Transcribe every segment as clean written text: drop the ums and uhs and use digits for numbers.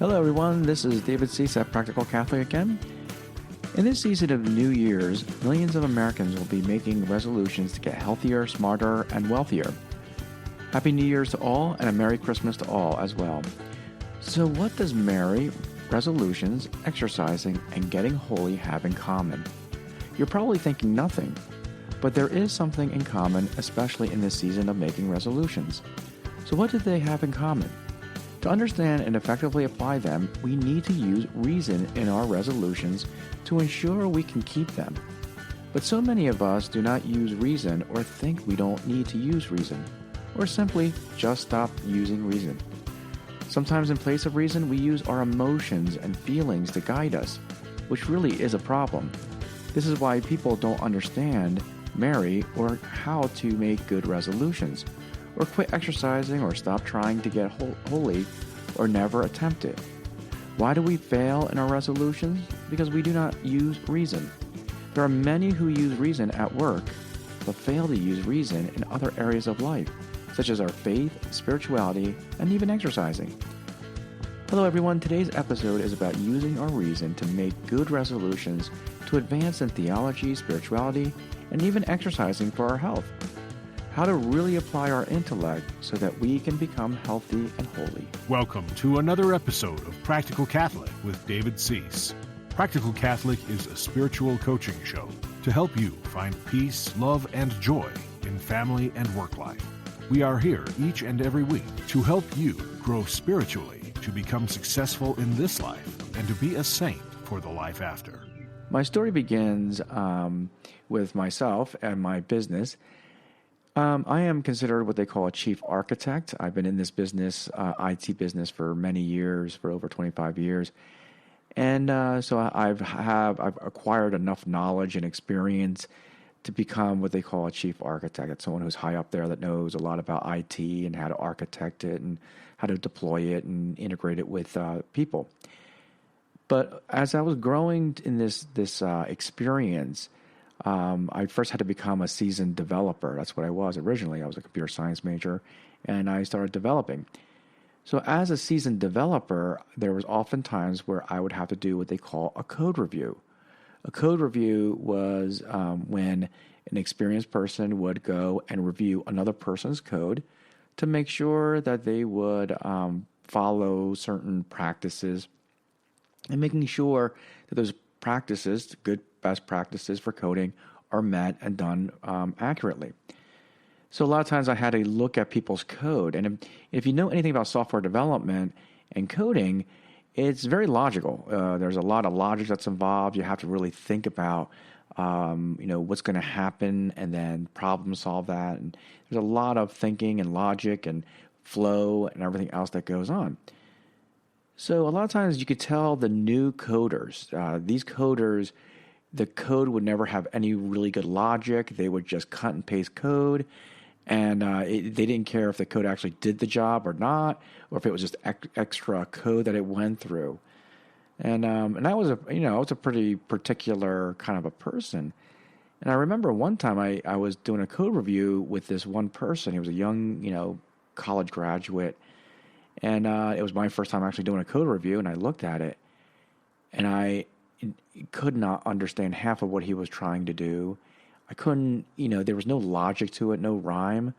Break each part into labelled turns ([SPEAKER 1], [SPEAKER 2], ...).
[SPEAKER 1] Hello everyone, this is David Suess at Practical Catholic again. In this season of New Year's, millions of Americans will be making resolutions to get healthier, smarter, and wealthier. Happy New Year's to all, and a Merry Christmas to all as well. So what does Merry, resolutions, exercising, and getting holy have in common? You're probably thinking nothing, but there is something in common, especially in this season of making resolutions. So what do they have in common? To understand and effectively apply them, we need to use reason in our resolutions to ensure we can keep them. But so many of us do not use reason or think we don't need to use reason, or simply just stop using reason. Sometimes in place of reason, we use our emotions and feelings to guide us, which really is a problem. This is why people don't understand Merry or how to make good resolutions, or quit exercising, or stop trying to get holy, or never attempt it. Why do we fail in our resolutions? Because we do not use reason. There are many who use reason at work, but fail to use reason in other areas of life, such as our faith, spirituality, and even exercising. Hello everyone, today's episode is about using our reason to make good resolutions to advance in theology, spirituality, and even exercising for our health. How to really apply our intellect so that we can become healthy and holy.
[SPEAKER 2] Welcome to another episode of Practical Catholic with David Suess. Practical Catholic is a spiritual coaching show to help you find peace, love, and joy in family and work life. We are here each and every week to help you grow spiritually, to become successful in this life, and to be a saint for the life after.
[SPEAKER 1] My story begins with myself and my business. I am considered what they call a chief architect. I've been in this business, IT business, for many years, for over 25 years. And so I've acquired enough knowledge and experience to become what they call a chief architect. It's someone who's high up there that knows a lot about IT and how to architect it and how to deploy it and integrate it with people. But as I was growing in this experience, I first had to become a seasoned developer. That's what I was originally. I was a computer science major, and I started developing. So as a seasoned developer, there was often times where I would have to do what they call a code review. A code review was when an experienced person would go and review another person's code to make sure that they would follow certain practices, and making sure that those practices, good best practices for coding, are met and done accurately. So a lot of times I had to look at people's code. And if you know anything about software development and coding, it's very logical. There's a lot of logic that's involved. You have to really think about what's going to happen and then problem solve that. And there's a lot of thinking and logic and flow and everything else that goes on. So a lot of times you could tell the new coders, these coders, the code would never have any really good logic. They would just cut and paste code, and they didn't care if the code actually did the job or not, or if it was just extra code that it went through. And that was a pretty particular kind of a person. And I remember one time I was doing a code review with this one person. He was a young, college graduate. And it was my first time actually doing a code review, and I looked at it, and I could not understand half of what he was trying to do. I couldn't, there was no logic to it, no rhyme.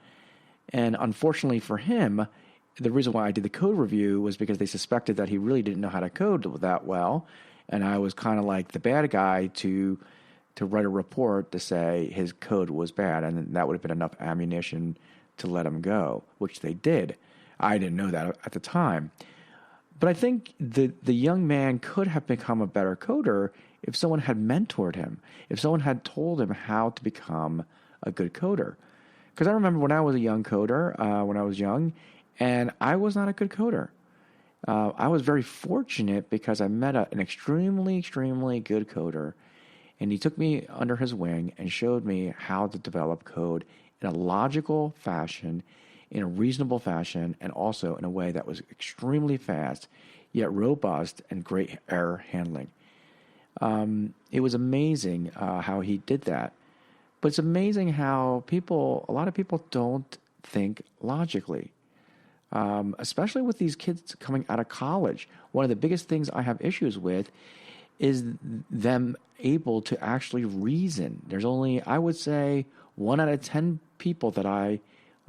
[SPEAKER 1] And unfortunately for him, the reason why I did the code review was because they suspected that he really didn't know how to code that well, and I was kind of like the bad guy to write a report to say his code was bad, and that would have been enough ammunition to let him go, which they did. I didn't know that at the time. But I think the young man could have become a better coder if someone had mentored him, if someone had told him how to become a good coder. Because I remember when I was a young coder, when I was young, and I was not a good coder. I was very fortunate because I met an extremely, extremely good coder, and he took me under his wing and showed me how to develop code in a logical fashion, in a reasonable fashion, and also in a way that was extremely fast, yet robust and great error handling. It was amazing how he did that. But it's amazing how a lot of people don't think logically. especially with these kids coming out of college. One of the biggest things I have issues with is them able to actually reason. There's only, I would say, 1 out of 10 people that I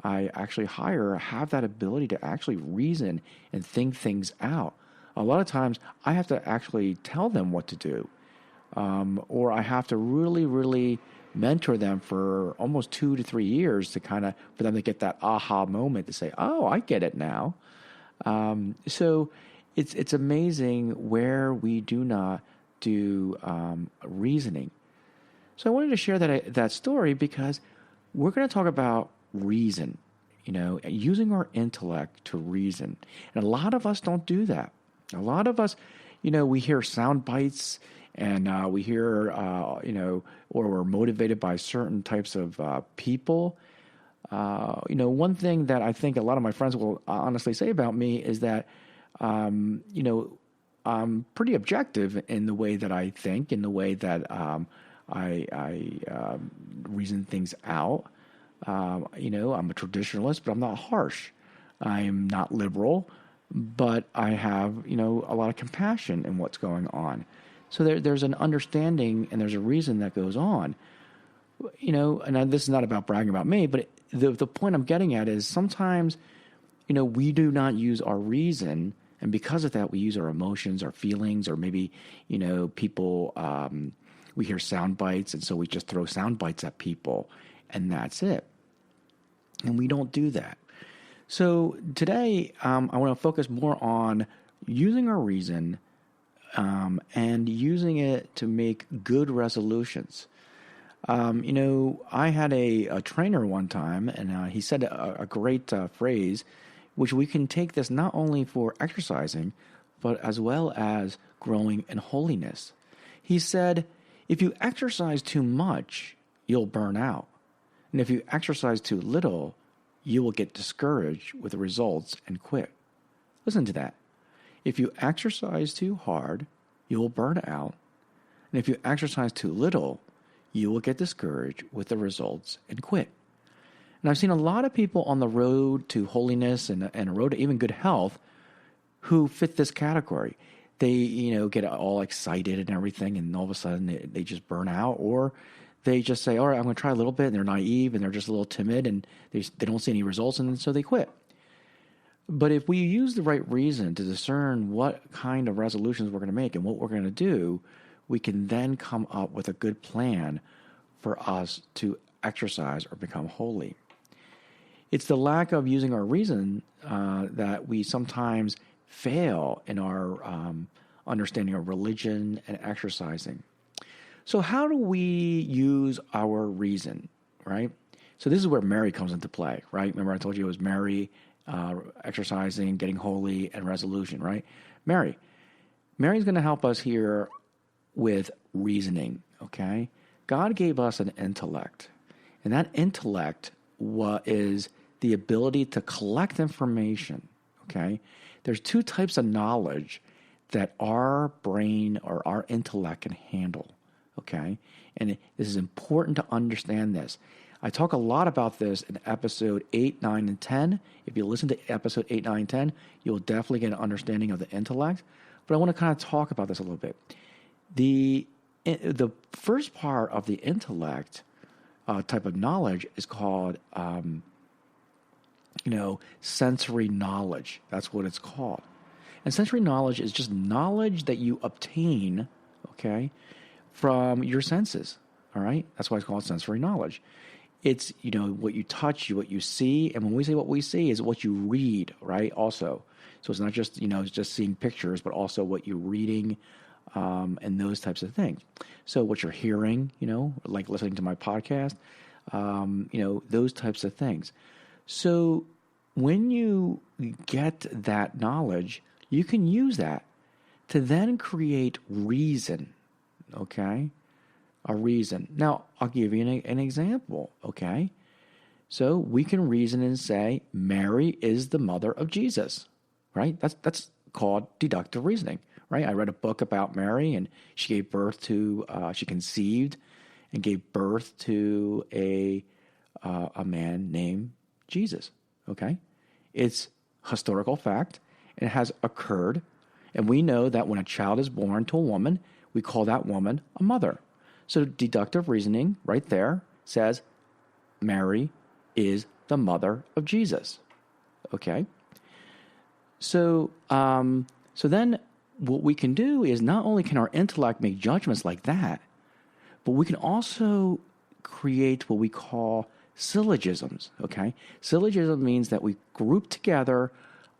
[SPEAKER 1] actually hire have that ability to actually reason and think things out. A lot of times I have to actually tell them what to do, or I have to really, really mentor them for almost 2 to 3 years to for them to get that aha moment to say, oh, I get it now. So it's amazing where we do not do reasoning. So I wanted to share that story because we're going to talk about reason, using our intellect to reason. And a lot of us don't do that. A lot of us, we hear sound bites and we hear, or we're motivated by certain types of people. One thing that I think a lot of my friends will honestly say about me is that, I'm pretty objective in the way that I think, in the way that I reason things out. I'm a traditionalist, but I'm not harsh. I'm not liberal, but I have, a lot of compassion in what's going on. So there's an understanding and there's a reason that goes on. And this is not about bragging about me, but the point I'm getting at is sometimes, we do not use our reason. And because of that, we use our emotions, our feelings, or maybe, people, we hear sound bites. And so we just throw sound bites at people and that's it. And we don't do that. So today, I want to focus more on using our reason and using it to make good resolutions. I had a trainer one time, and he said a great phrase, which we can take this not only for exercising, but as well as growing in holiness. He said, if you exercise too much, you'll burn out. And if you exercise too little, you will get discouraged with the results and quit. Listen to that. If you exercise too hard, you will burn out. And if you exercise too little, you will get discouraged with the results and quit. And I've seen a lot of people on the road to holiness and a road to even good health who fit this category. They, get all excited and everything, and all of a sudden they just burn out, or they just say, all right, I'm going to try a little bit, and they're naive, and they're just a little timid, and they don't see any results, and so they quit. But if we use the right reason to discern what kind of resolutions we're going to make and what we're going to do, we can then come up with a good plan for us to exercise or become holy. It's the lack of using our reason that we sometimes fail in our understanding of religion and exercising. So how do we use our reason, right? So this is where Mary comes into play, right? Remember I told you it was Mary, exercising, getting holy, and resolution, right? Mary's going to help us here with reasoning, okay? God gave us an intellect, and that intellect is the ability to collect information, okay? There's 2 types of knowledge that our brain or our intellect can handle, okay? And this is important to understand this. I talk a lot about this in episode 8, 9, and 10. If you listen to episode 8, 9, and 10, you'll definitely get an understanding of the intellect. But I want to kind of talk about this a little bit. The first part of the intellect type of knowledge is called, sensory knowledge. That's what it's called. And sensory knowledge is just knowledge that you obtain, okay, from your senses, all right? That's why it's called sensory knowledge. It's, what you touch, what you see. And when we say what we see is what you read, right? Also. So it's not just, it's just seeing pictures, but also what you're reading and those types of things. So what you're hearing, like listening to my podcast, those types of things. So when you get that knowledge, you can use that to then create reason, okay? A reason. Now, I'll give you an example, okay? So we can reason and say, Mary is the mother of Jesus, right? That's called deductive reasoning, right? I read a book about Mary, and she gave birth to, she conceived and gave birth to a man named Jesus, okay? It's historical fact. It has occurred. And we know that when a child is born to a woman, we call that woman a mother. So deductive reasoning right there says Mary is the mother of Jesus. Okay? So then what we can do is not only can our intellect make judgments like that, but we can also create what we call syllogisms, okay? Syllogism means that we group together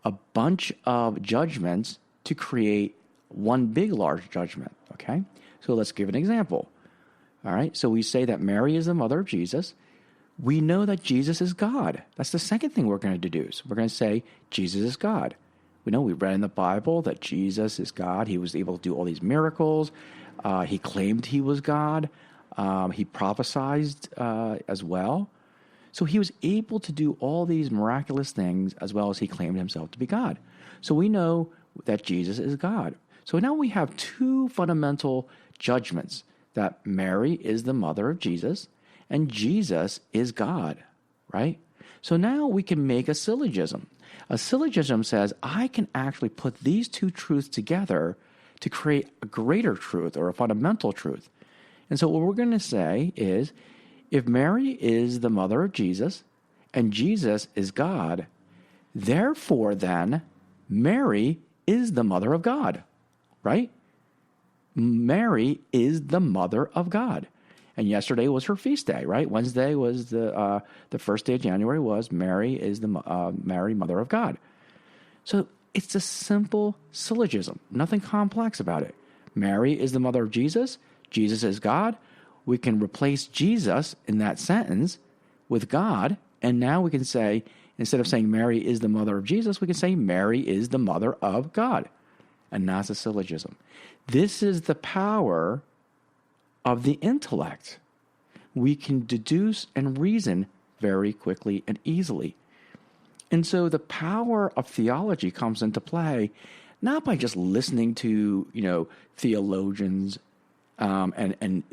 [SPEAKER 1] a bunch of judgments to create one big, large judgment, okay? So let's give an example, all right? So we say that Mary is the mother of Jesus. We know that Jesus is God. That's the second thing we're going to deduce. We're going to say Jesus is God. We know we read in the Bible that Jesus is God. He was able to do all these miracles. He claimed he was God. He prophesied as well. So he was able to do all these miraculous things as well as he claimed himself to be God. So we know that Jesus is God. So now we have two fundamental judgments, that Mary is the mother of Jesus and Jesus is God, right? So now we can make a syllogism. A syllogism says, I can actually put these two truths together to create a greater truth or a fundamental truth. And so what we're going to say is, if Mary is the mother of Jesus and Jesus is God, therefore then Mary is the mother of God, right? Mary is the mother of God. And yesterday was her feast day, right? Wednesday was the first day of January was Mary is the Mary, mother of God. So it's a simple syllogism, nothing complex about it. Mary is the mother of Jesus. Jesus is God. We can replace Jesus in that sentence with God, and now we can say, instead of saying Mary is the mother of Jesus, we can say Mary is the mother of God. And that's a syllogism. This is the power of the intellect. We can deduce and reason very quickly and easily. And so the power of theology comes into play not by just listening to, theologians and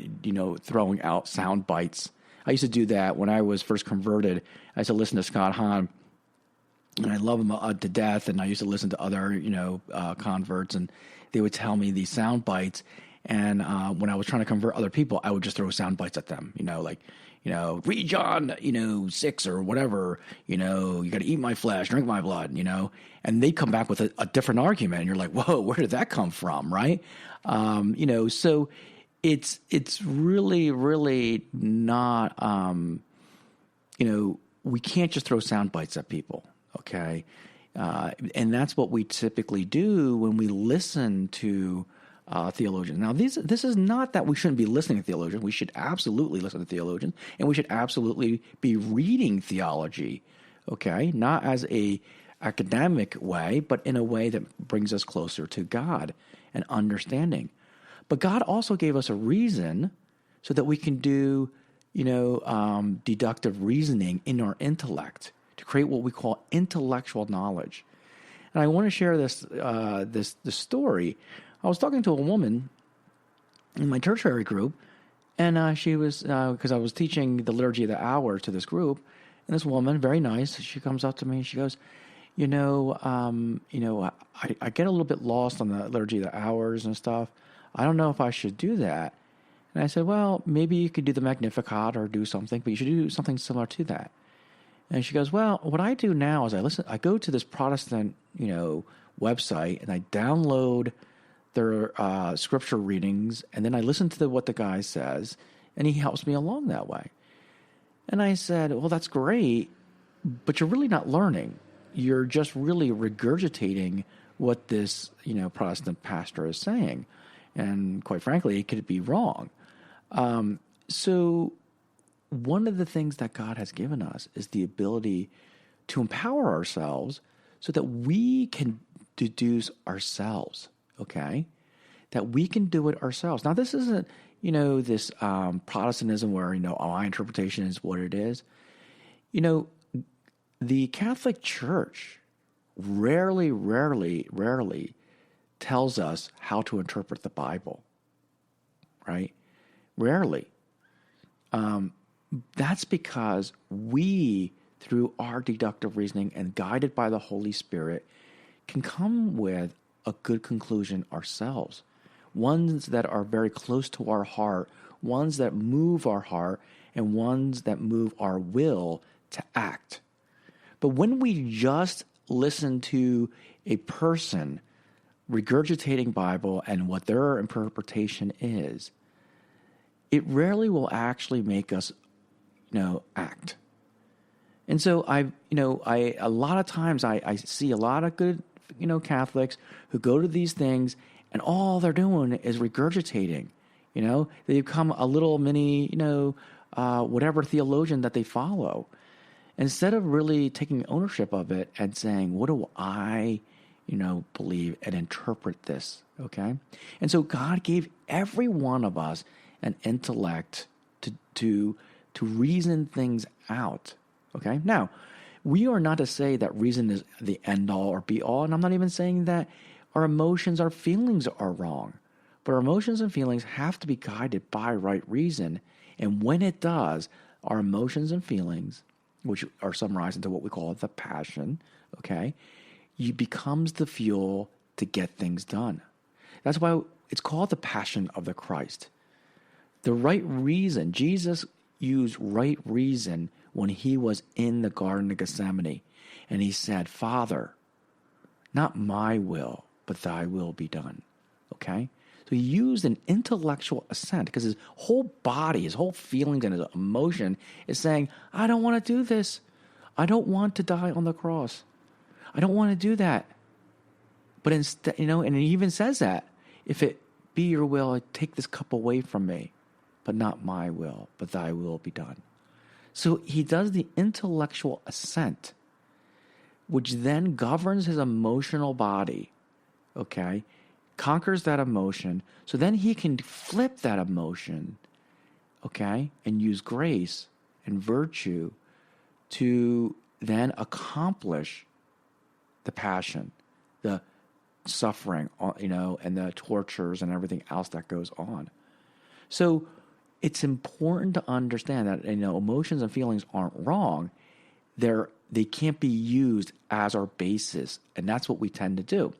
[SPEAKER 1] throwing out sound bites. I used to do that when I was first converted. I used to listen to Scott Hahn, and I love him to death. And I used to listen to other, converts, and they would tell me these sound bites. And when I was trying to convert other people, I would just throw sound bites at them, read John, 6 or whatever, you got to eat my flesh, drink my blood, and they come back with a different argument. And you're like, whoa, where did that come from? Right. So it's really, really not, we can't just throw sound bites at people. Okay. And that's what we typically do when we listen to theologians. Now, this is not that we shouldn't be listening to theologians. We should absolutely listen to theologians, and we should absolutely be reading theology, okay? Not as a academic way, but in a way that brings us closer to God and understanding. But God also gave us a reason so that we can do, deductive reasoning in our intellect to create what we call intellectual knowledge. And I want to share this story. I was talking to a woman in my tertiary group, and she was, because I was teaching the Liturgy of the Hour to this group, and this woman, very nice, she comes up to me and she goes, I get a little bit lost on the Liturgy of the Hours and stuff. I don't know if I should do that. And I said, well, maybe you could do the Magnificat or do something, but you should do something similar to that. And she goes, well, what I do now is I go to this Protestant, website, and I download their scripture readings, and then I listen to what the guy says, and he helps me along that way. And I said, well, that's great, but you're really not learning. You're just really regurgitating what this, Protestant pastor is saying. And quite frankly, it could be wrong. So one of the things that God has given us is the ability to empower ourselves so that we can deduce ourselves. Okay, that we can do it ourselves. Now, this isn't, this Protestantism where, my interpretation is what it is. The Catholic Church rarely tells us how to interpret the Bible, right? Rarely. That's because we through our deductive reasoning and guided by the Holy Spirit, can come with a good conclusion ourselves. Ones that are very close to our heart, ones that move our heart, and ones that move our will to act. But when we just listen to a person regurgitating Bible and what their interpretation is, it rarely will actually make us, act. And so a lot of times I see a lot of good, Catholics who go to these things and all they're doing is regurgitating. They become a little mini, whatever theologian that they follow. Instead of really taking ownership of it and saying, what do I, believe and interpret this, okay? And so God gave every one of us an intellect to reason things out, okay? Now, we are not to say that reason is the end-all or be-all, and I'm not even saying that our emotions, our feelings are wrong. But our emotions and feelings have to be guided by right reason. And when it does, our emotions and feelings, which are summarized into what we call the passion, okay, becomes the fuel to get things done. That's why it's called the passion of the Christ. The right reason, Jesus used right reason when he was in the Garden of Gethsemane. And he said, Father, not my will, but thy will be done. Okay? So he used an intellectual assent because his whole body, his whole feelings and his emotion is saying, I don't want to do this. I don't want to die on the cross. I don't want to do that. But instead, and he even says that, if it be your will, take this cup away from me, but not my will, but thy will be done. So he does the intellectual assent, which then governs his emotional body, okay? Conquers that emotion, so then he can flip that emotion, okay, and use grace and virtue to then accomplish the passion, the suffering, and the tortures and everything else that goes on. So it's important to understand that emotions and feelings aren't wrong. They can't be used as our basis, and that's what we tend to do.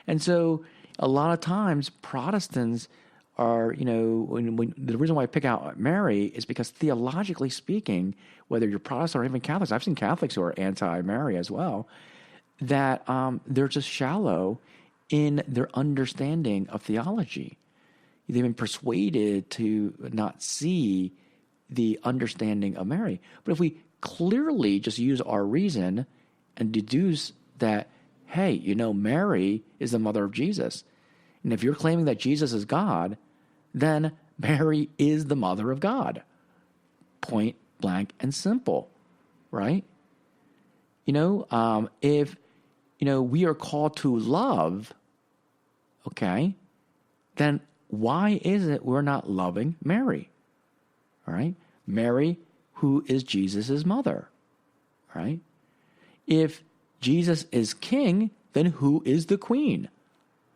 [SPEAKER 1] And so a lot of times Protestants are, when the reason why I pick out Mary is because theologically speaking, whether you're Protestant or even Catholics, I've seen Catholics who are anti-Mary as well, that they're just shallow in their understanding of theology. They've been persuaded to not see the understanding of Mary. But if we clearly just use our reason and deduce that, hey, Mary is the mother of Jesus. And if you're claiming that Jesus is God, then Mary is the mother of God. Point blank and simple, right? If, we are called to love, okay, then why is it we're not loving Mary? All right? Mary, who is Jesus' mother, right? If Jesus is king, then who is the queen?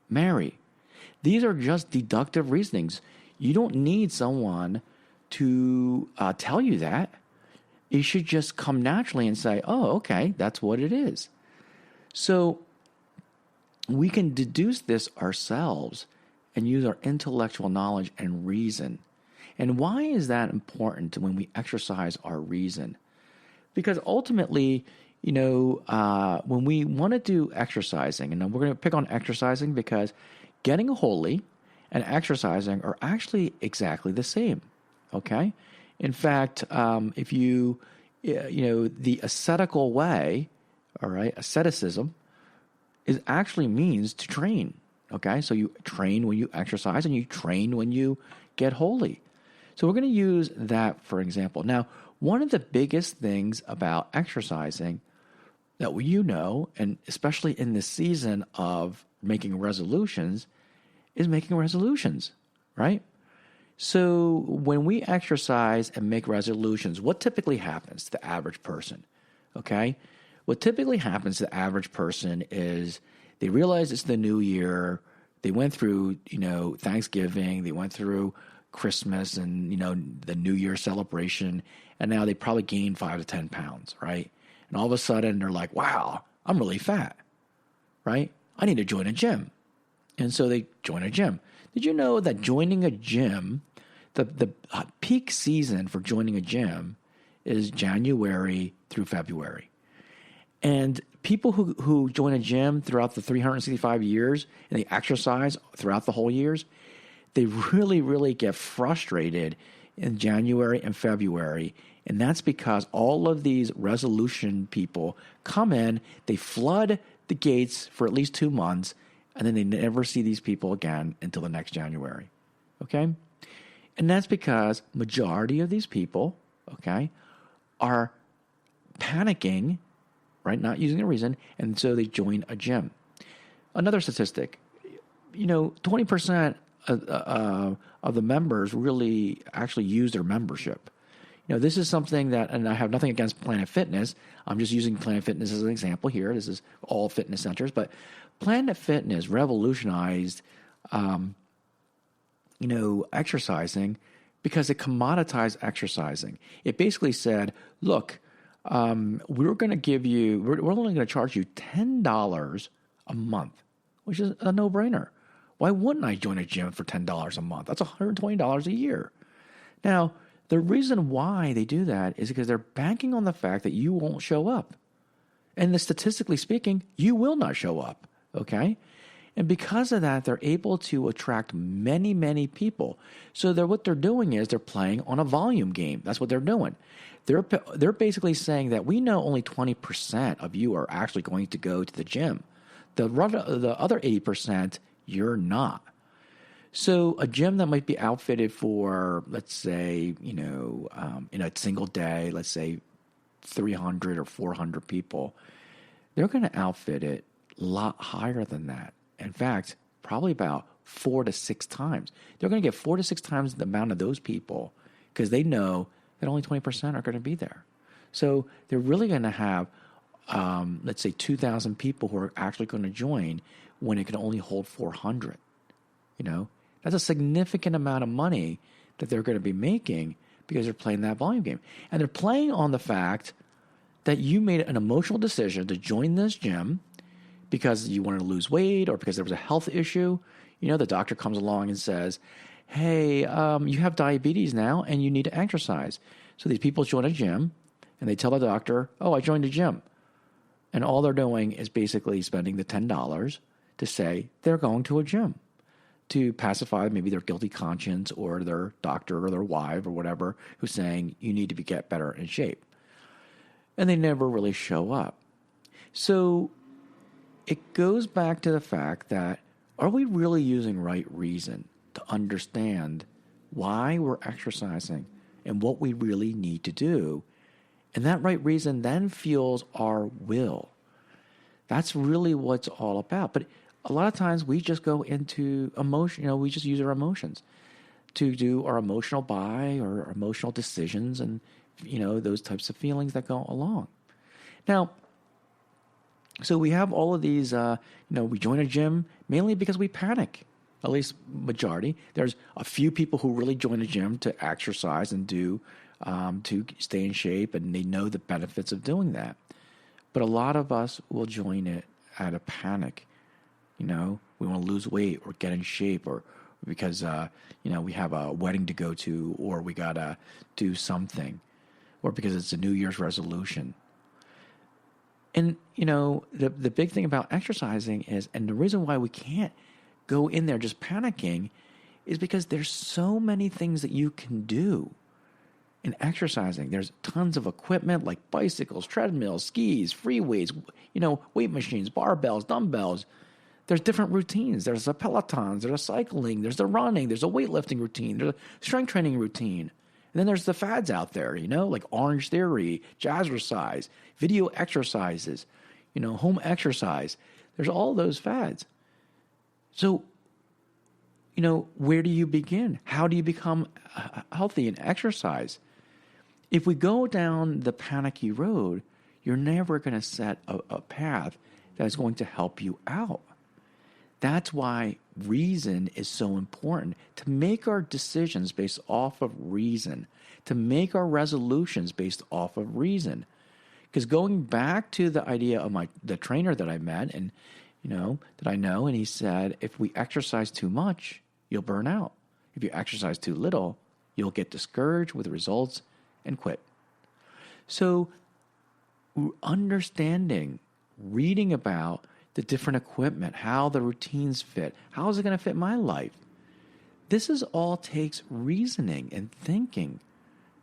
[SPEAKER 1] Mary. These are just deductive reasonings. You don't need someone to tell you that. It should just come naturally and say, oh, okay, that's what it is. So we can deduce this ourselves and use our intellectual knowledge and reason. And why is that important when we exercise our reason? Because ultimately, when we want to do exercising, and we're going to pick on exercising because getting holy and exercising are actually exactly the same, okay? In fact, if the ascetical way, all right, asceticism, actually means to train, okay? So you train when you exercise and you train when you get holy. So we're going to use that for example. Now, one of the biggest things about exercising that and especially in this season of making resolutions, is making resolutions, right? So when we exercise and make resolutions, what typically happens to the average person, okay? What typically happens to the average person is they realize it's the new year. They went through, Thanksgiving. They went through Christmas and, the New Year celebration. And now they probably gained 5 to 10 pounds, right? And all of a sudden they're like, wow, I'm really fat, right? I need to join a gym. And so they join a gym. Did you know that joining a gym, the peak season for joining a gym is January through February? And people who join a gym throughout the 365 years and they exercise throughout the whole years, they really, really get frustrated in January and February. And that's because all of these resolution people come in, they flood the gates for at least 2 months, and then they never see these people again until the next January. Okay? And that's because majority of these people, okay, are panicking, right? Not using a reason, and so they join a gym. Another statistic, 20% of the members really actually use their membership. This is something that, and I have nothing against Planet Fitness. I'm just using Planet Fitness as an example here. This is all fitness centers, but Planet Fitness revolutionized, exercising because it commoditized exercising. It basically said, look, we're going to give you, we're only going to charge you $10 a month, which is a no-brainer. Why wouldn't I join a gym for $10 a month? That's $120 a year. Now, the reason why they do that is because they're banking on the fact that you won't show up. And statistically speaking, you will not show up, okay? And because of that, they're able to attract many, many people. So what they're doing is they're playing on a volume game. That's what they're doing. They're basically saying that we know only 20% of you are actually going to go to the gym. The other 80%, you're not. So a gym that might be outfitted for, let's say, in a single day, let's say 300 or 400 people, they're going to outfit it a lot higher than that. In fact, probably about 4 to 6 times. They're going to get 4 to 6 times the amount of those people because they know that only 20% are going to be there. So they're really going to have, let's say, 2,000 people who are actually going to join when it can only hold 400. That's a significant amount of money that they're going to be making because they're playing that volume game. And they're playing on the fact that you made an emotional decision to join this gym because you wanted to lose weight or because there was a health issue. The doctor comes along and says, hey, you have diabetes now and you need to exercise. So these people join a gym and they tell the doctor, oh, I joined a gym. And all they're doing is basically spending the $10 to say they're going to a gym to pacify maybe their guilty conscience or their doctor or their wife or whatever who's saying you need to get better in shape. And they never really show up. So it goes back to the fact that are we really using right reason to understand why we're exercising and what we really need to do? And that right reason then fuels our will. That's really what it's all about. But a lot of times we just go into emotion, we just use our emotions to do our emotional buy or our emotional decisions and, those types of feelings that go along. Now, so we have all of these, we join a gym mainly because we panic, at least majority. There's a few people who really join a gym to exercise and do, to stay in shape, and they know the benefits of doing that. But a lot of us will join it out of panic. We want to lose weight or get in shape or because, we have a wedding to go to or we got to do something or because it's a New Year's resolution. And, the big thing about exercising is, and the reason why we can't go in there just panicking is because there's so many things that you can do in exercising. There's tons of equipment like bicycles, treadmills, skis, free weights, weight machines, barbells, dumbbells. There's different routines. There's the Pelotons, there's a cycling, there's the running, there's a weightlifting routine, there's a strength training routine. And then there's the fads out there, like Orange Theory, Jazzercise, video exercises, home exercise. There's all those fads. So, where do you begin? How do you become healthy and exercise? If we go down the panicky road, you're never going to set a path that is going to help you out. That's why reason is so important, to make our decisions based off of reason, to make our resolutions based off of reason. Because going back to the idea of the trainer that I met and, that I know, and he said, if we exercise too much, you'll burn out. If you exercise too little, you'll get discouraged with the results and quit. So understanding, reading about the different equipment, how the routines fit, how is it going to fit my life? This all takes reasoning and thinking,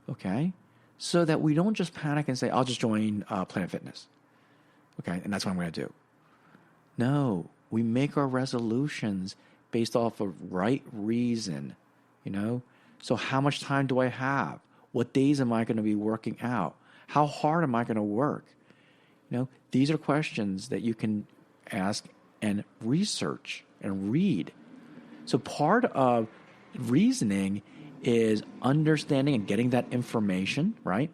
[SPEAKER 1] okay? So that we don't just panic and say, I'll just join Planet Fitness, okay? And that's what I'm going to do. No, we make our resolutions based off of right reason, So how much time do I have? What days am I going to be working out? How hard am I going to work? These are questions that you can ask and research and read. So part of reasoning is understanding and getting that information, right?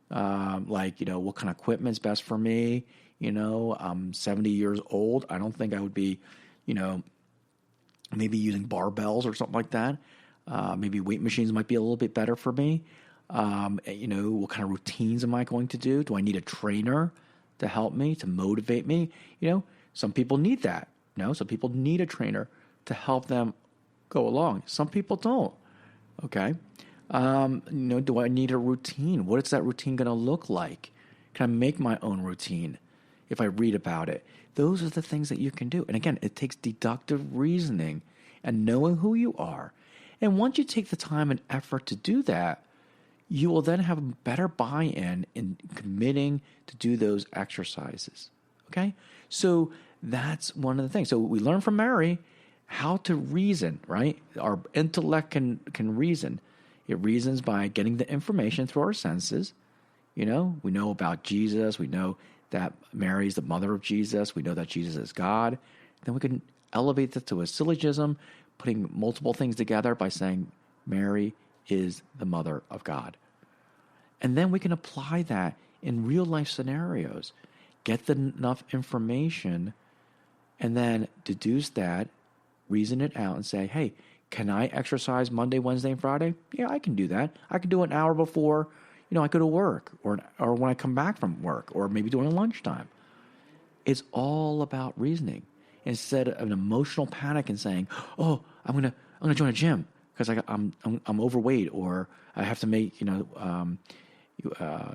[SPEAKER 1] What kind of equipment is best for me? I'm 70 years old. I don't think I would be, maybe using barbells or something like that. Maybe weight machines might be a little bit better for me. What kind of routines am I going to do? Do I need a trainer to help me, to motivate me? Some people need that. Some people need a trainer to help them go along. Some people don't. Okay. Do I need a routine? What is that routine going to look like? Can I make my own routine if I read about it? Those are the things that you can do. And again, it takes deductive reasoning and knowing who you are. And once you take the time and effort to do that, you will then have a better buy-in in committing to do those exercises. Okay? So that's one of the things. So we learn from Mary how to reason, right? Our intellect can reason. It reasons by getting the information through our senses. We know about Jesus. We know that Mary is the mother of Jesus. We know that Jesus is God. Then we can elevate that to a syllogism, putting multiple things together by saying Mary is the mother of God. And then we can apply that in real life scenarios, get enough information, and then deduce that, reason it out, and say, hey, can I exercise Monday, Wednesday, and Friday? Yeah, I can do that. I can do it an hour before, I go to work, or when I come back from work, or maybe during lunchtime. It's all about reasoning instead of an emotional panic and saying, oh, I'm gonna join a gym because I'm overweight, or I have to make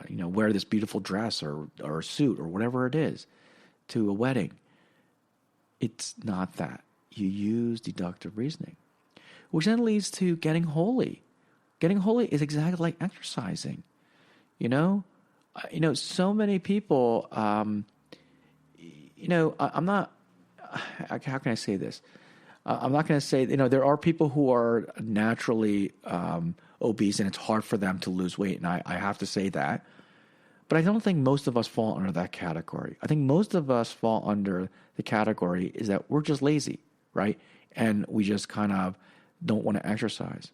[SPEAKER 1] wear this beautiful dress or suit or whatever it is to a wedding. It's not that. You use deductive reasoning, which then leads to getting holy. Getting holy is exactly like exercising. So many people. I'm not. How can I say this? I'm not going to say, there are people who are naturally obese and it's hard for them to lose weight. And I have to say that. But I don't think most of us fall under that category. I think most of us fall under the category is that we're just lazy, right? And we just kind of don't want to exercise.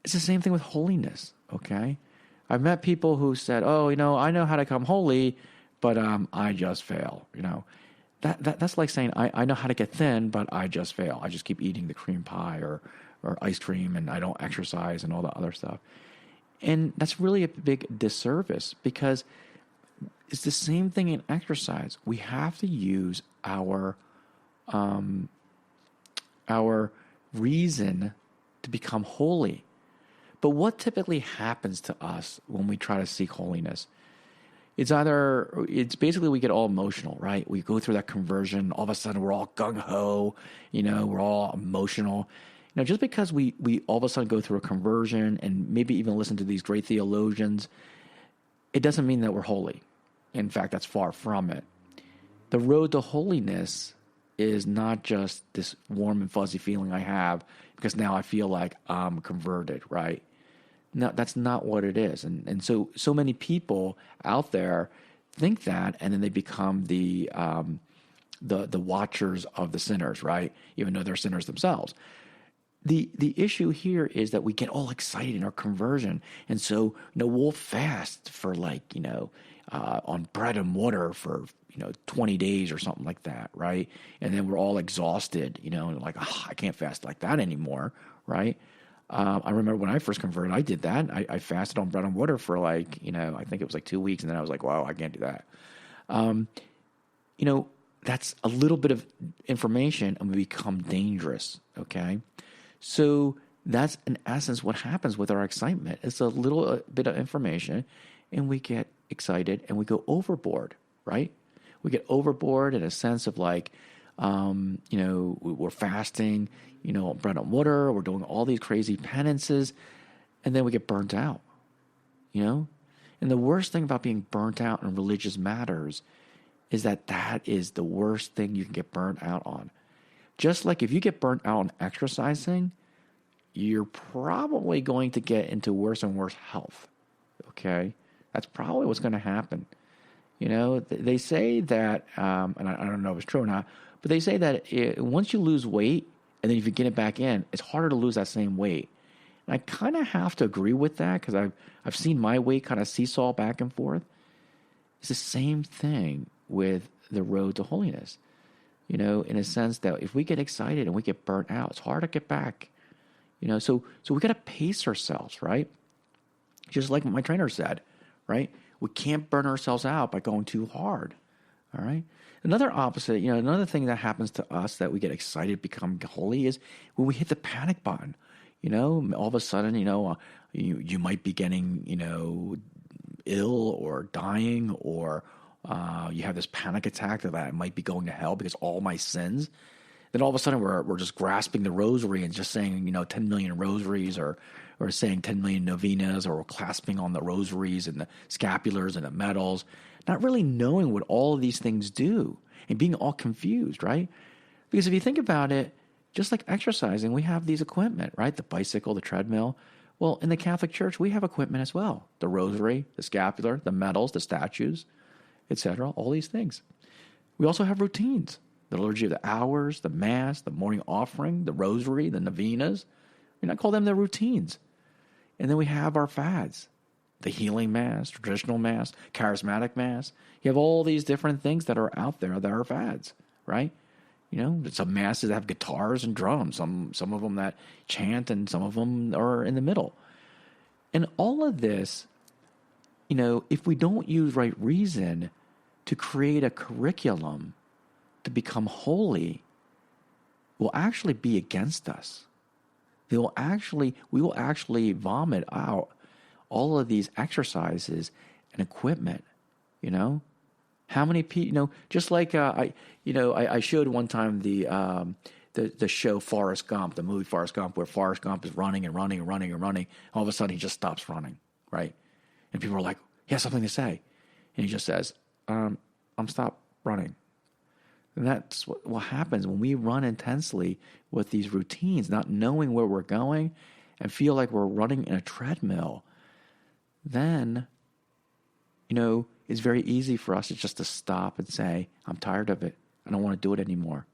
[SPEAKER 1] It's the same thing with holiness, okay? I've met people who said, oh, I know how to become holy, but I just fail, That's like saying, I know how to get thin, but I just fail. I just keep eating the cream pie or ice cream, and I don't exercise and all the other stuff. And that's really a big disservice because it's the same thing in exercise. We have to use our reason to become holy. But what typically happens to us when we try to seek holiness? It's basically we get all emotional, right? We go through that conversion. All of a sudden we're all gung-ho, we're all emotional. Just because we all of a sudden go through a conversion and maybe even listen to these great theologians, it doesn't mean that we're holy. In fact, that's far from it. The road to holiness is not just this warm and fuzzy feeling I have because now I feel like I'm converted, right? No, that's not what it is. And so many people out there think that, and then they become the watchers of the sinners, right? Even though they're sinners themselves. The issue here is that we get all excited in our conversion. And so, we'll fast for on bread and water for, 20 days or something like that, right? And then we're all exhausted, and like, I can't fast like that anymore, right? I remember when I first converted, I did that. I fasted on bread and water for I think it was like 2 weeks. And then I was like, wow, I can't do that. That's a little bit of information and we become dangerous. Okay. So that's in essence what happens with our excitement. It's a little bit of information and we get excited and we go overboard, right? We get overboard in a sense of we're fasting, bread and water, we're doing all these crazy penances, and then we get burnt out, And the worst thing about being burnt out in religious matters is that is the worst thing you can get burnt out on. Just like if you get burnt out on exercising, you're probably going to get into worse and worse health, okay? That's probably what's going to happen. They say that, and I don't know if it's true or not, but they say that once you lose weight, and then if you get it back in, it's harder to lose that same weight. And I kind of have to agree with that because I've seen my weight kind of seesaw back and forth. It's the same thing with the road to holiness. In a sense that if we get excited and we get burnt out, it's hard to get back. So we got to pace ourselves, right? Just like my trainer said, right? We can't burn ourselves out by going too hard, all right? Another opposite, another thing that happens to us that we get excited, become holy is when we hit the panic button. All of a sudden, you might be getting, ill or dying or you have this panic attack that I might be going to hell because all my sins. Then all of a sudden we're just grasping the rosary and just saying, 10 million rosaries or saying 10 million novenas, or we're clasping on the rosaries and the scapulars and the medals, not really knowing what all of these things do and being all confused, right? Because if you think about it, just like exercising, we have these equipment, right? The bicycle, the treadmill. Well, in the Catholic Church, we have equipment as well. The rosary, the scapular, the medals, the statues, etc., all these things. We also have routines. The Liturgy of the Hours, the Mass, the morning offering, the Rosary, the Novenas. I call them the routines. And then we have our fads. The healing Mass, traditional Mass, charismatic Mass. You have all these different things that are out there that are fads, right? Some Masses that have guitars and drums. Some of them that chant and some of them are in the middle. And all of this, if we don't use right reason to create a curriculum to become holy, will actually be against us. We will actually vomit out all of these exercises and equipment. How many people? Just like I showed one time the show Forrest Gump, the movie Forrest Gump, where Forrest Gump is running and running and running and running. All of a sudden, he just stops running, right? And people are like, "He has something to say," and he just says, "I'm stop running." And that's what happens when we run intensely with these routines, not knowing where we're going and feel like we're running in a treadmill. Then, it's very easy for us just to stop and say, I'm tired of it. I don't want to do it anymore.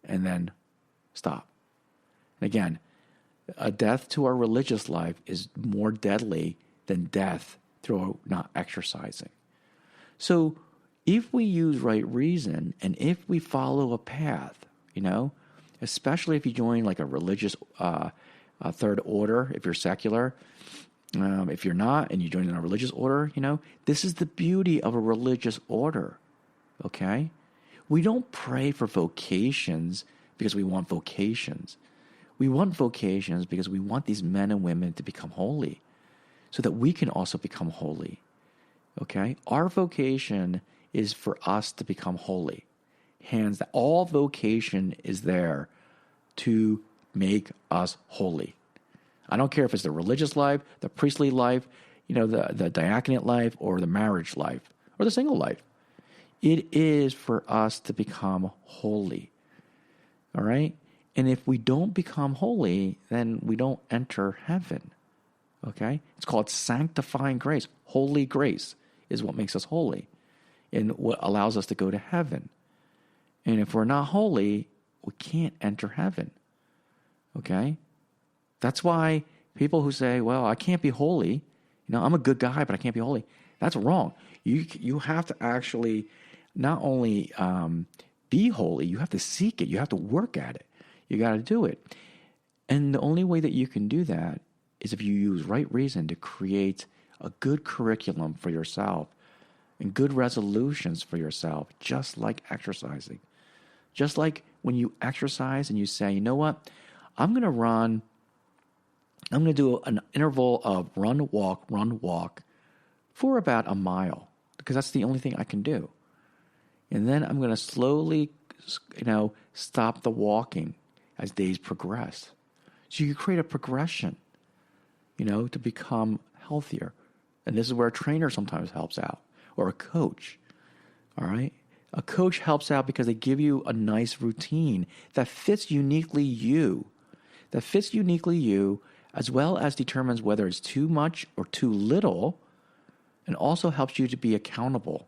[SPEAKER 1] And then stop. And again, a death to our religious life is more deadly than death through not exercising. So if we use right reason and if we follow a path, especially if you join like a religious third order, if you're secular, if you're not and you join in a religious order, this is the beauty of a religious order, okay? We don't pray for vocations because we want vocations. We want vocations because we want these men and women to become holy so that we can also become holy, okay? Our vocation is for us to become holy. Hands down. All vocation is there to make us holy. I don't care if it's the religious life, the priestly life, the diaconate life, or the marriage life, or the single life. It is for us to become holy. All right? And if we don't become holy, then we don't enter heaven. Okay? It's called sanctifying grace. Holy grace is what makes us holy and what allows us to go to heaven. And if we're not holy, we can't enter heaven. Okay? That's why people who say, well, I can't be holy, I'm a good guy, but I can't be holy. That's wrong. You have to actually not only be holy, you have to seek it. You have to work at it. You got to do it. And the only way that you can do that is if you use right reason to create a good curriculum for yourself and good resolutions for yourself, just like exercising. Just like when you exercise and you say, you know what, I'm going to do an interval of run, walk for about a mile, because that's the only thing I can do. And then I'm going to slowly, stop the walking as days progress. So you create a progression, to become healthier. And this is where a trainer sometimes helps out, or a coach. All right? A coach helps out because they give you a nice routine that fits uniquely you, as well as determines whether it's too much or too little, and also helps you to be accountable.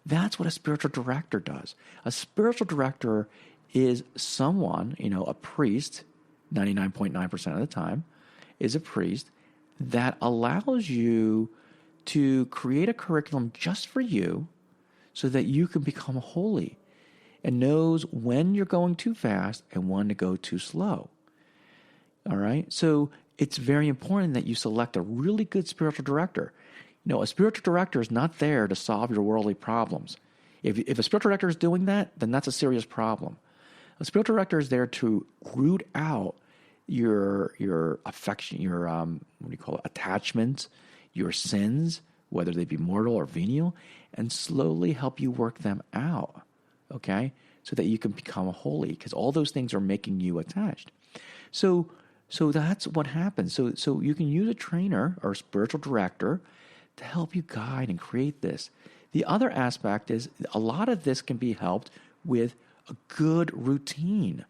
[SPEAKER 1] That's what a spiritual director does. A spiritual director is someone, a priest, 99.9% of the time, is a priest that allows you to create a curriculum just for you so that you can become holy, and knows when you're going too fast and when to go too slow. All right? So it's very important that you select a really good spiritual director. A spiritual director is not there to solve your worldly problems. If a spiritual director is doing that, then that's a serious problem. A spiritual director is there to root out your affection, your attachments, your sins, whether they be mortal or venial, and slowly help you work them out, okay? So that you can become holy, because all those things are making you attached. So that's what happens. So you can use a trainer or a spiritual director to help you guide and create this. The other aspect is a lot of this can be helped with a good routine,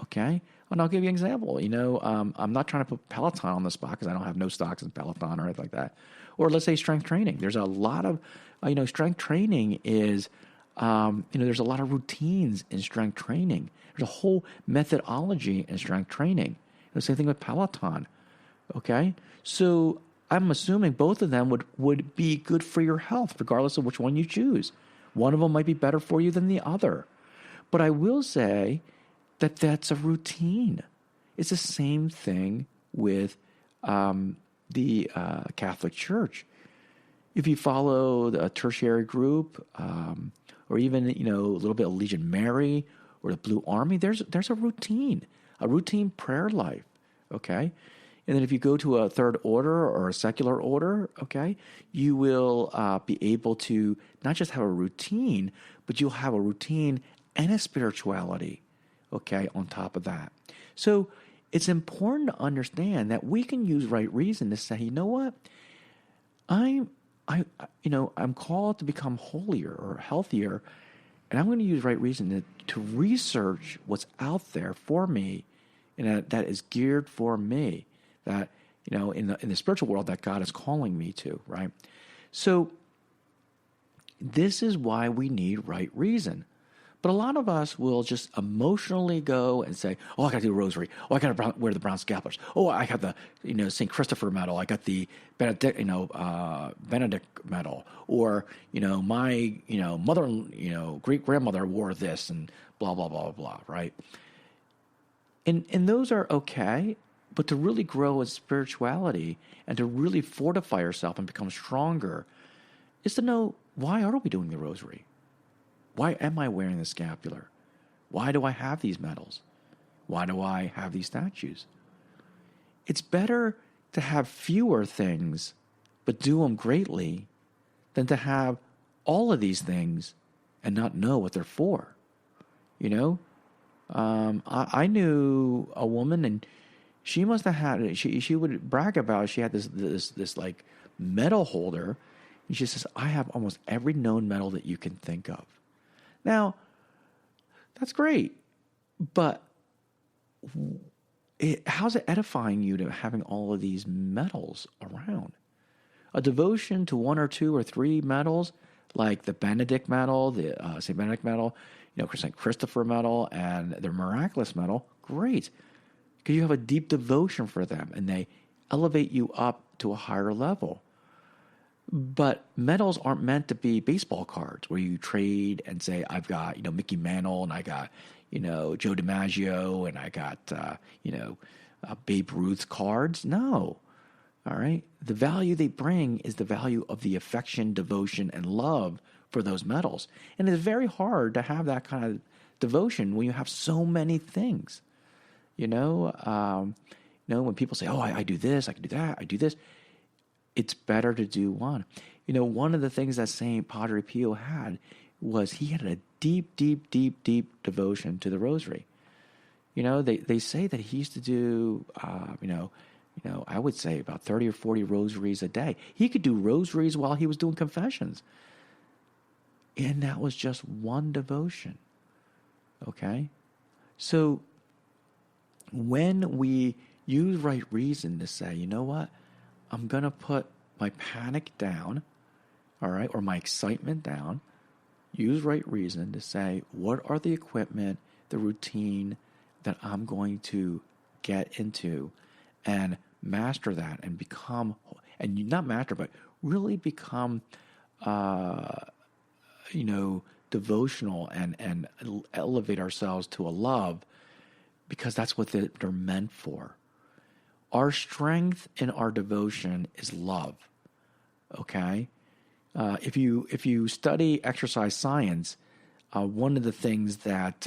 [SPEAKER 1] okay? And I'll give you an example. I'm not trying to put Peloton on the spot because I don't have no stocks in Peloton or anything like that. Or let's say strength training. There's a lot of, strength training is, there's a lot of routines in strength training. There's a whole methodology in strength training. The same thing with Peloton, okay? So I'm assuming both of them would be good for your health, regardless of which one you choose. One of them might be better for you than the other. But I will say that that's a routine. It's the same thing with the Catholic Church. If you follow a tertiary group, or even a little bit of Legion Mary or the Blue Army, there's a routine prayer life. Okay, and then if you go to a third order or a secular order, okay, you will be able to not just have a routine, but you'll have a routine and a spirituality. Okay, on top of that. So it's important to understand that we can use right reason to say, you know what, I'm called to become holier or healthier, and I'm going to use right reason to research what's out there for me, and that is geared for me, that in the spiritual world that God is calling me to, right? So this is why we need right reason. But a lot of us will just emotionally go and say, oh, I got to do a rosary. Oh, I got to wear the brown scapulars. Oh, I got the, St. Christopher medal. I got the Benedict medal. Or, my, mother, great grandmother wore this, and blah, blah, blah, blah, right? And those are okay, but to really grow in spirituality and to really fortify yourself and become stronger is to know, why are we doing the rosary? Why am I wearing the scapular? Why do I have these medals? Why do I have these statues? It's better to have fewer things, but do them greatly, than to have all of these things and not know what they're for. I knew a woman, and she must have had, she would brag about, she had this like medal holder, and she says, I have almost every known medal that you can think of. Now, that's great, but how's it edifying you to having all of these medals around? A devotion to one or two or three medals, like the Benedict medal, the St. Benedict medal, St. Christopher medal, and the Miraculous medal, great, because you have a deep devotion for them, and they elevate you up to a higher level. But medals aren't meant to be baseball cards where you trade and say, I've got, Mickey Mantle, and I got, Joe DiMaggio, and I got, Babe Ruth's cards. No. All right. The value they bring is the value of the affection, devotion, and love for those medals. And it's very hard to have that kind of devotion when you have so many things. When people say, oh, I do this, I can do that, I do this. It's better to do one. One of the things that St. Padre Pio had was he had a deep, deep, deep, deep devotion to the rosary. They say that he used to do, I would say about 30 or 40 rosaries a day. He could do rosaries while he was doing confessions. And that was just one devotion. Okay? So when we use right reason to say, you know what? I'm going to put my panic down, all right, or my excitement down. Use right reason to say, what are the equipment, the routine that I'm going to get into and master that and become, and not master, but really become, devotional and elevate ourselves to a love, because that's what they're meant for. Our strength in our devotion is love. Okay, if you study exercise science, one of the things that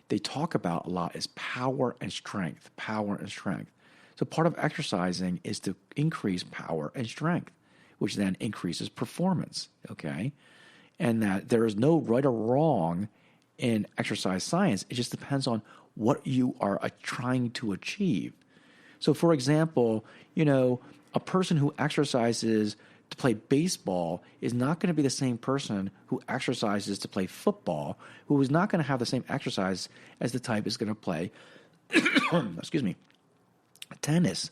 [SPEAKER 1] they talk about a lot is power and strength. Power and strength. So part of exercising is to increase power and strength, which then increases performance. Okay, and that there is no right or wrong in exercise science. It just depends on what you are trying to achieve. So, for example, a person who exercises to play baseball is not going to be the same person who exercises to play football, who is not going to have the same exercise as the type is going to play, excuse me, tennis,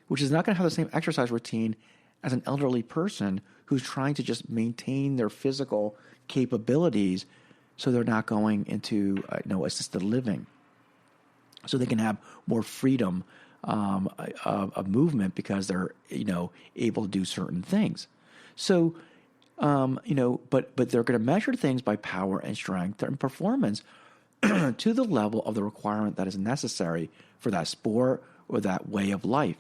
[SPEAKER 1] which is not going to have the same exercise routine as an elderly person who's trying to just maintain their physical capabilities so they're not going into assisted living, so they can have more freedom of movement because they're able to do certain things. So but they're going to measure things by power and strength and performance to the level of the requirement that is necessary for that sport or that way of life.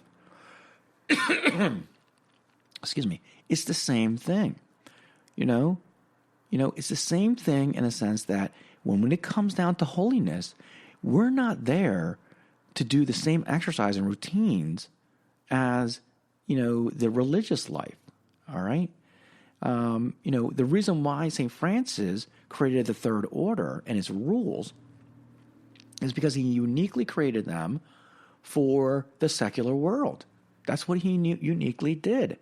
[SPEAKER 1] Excuse me. It's the same thing. It's the same thing in a sense that when it comes down to holiness, we're not there to do the same exercise and routines as, the religious life. All right. The reason why St. Francis created the Third Order and its rules is because he uniquely created them for the secular world. That's what he uniquely did.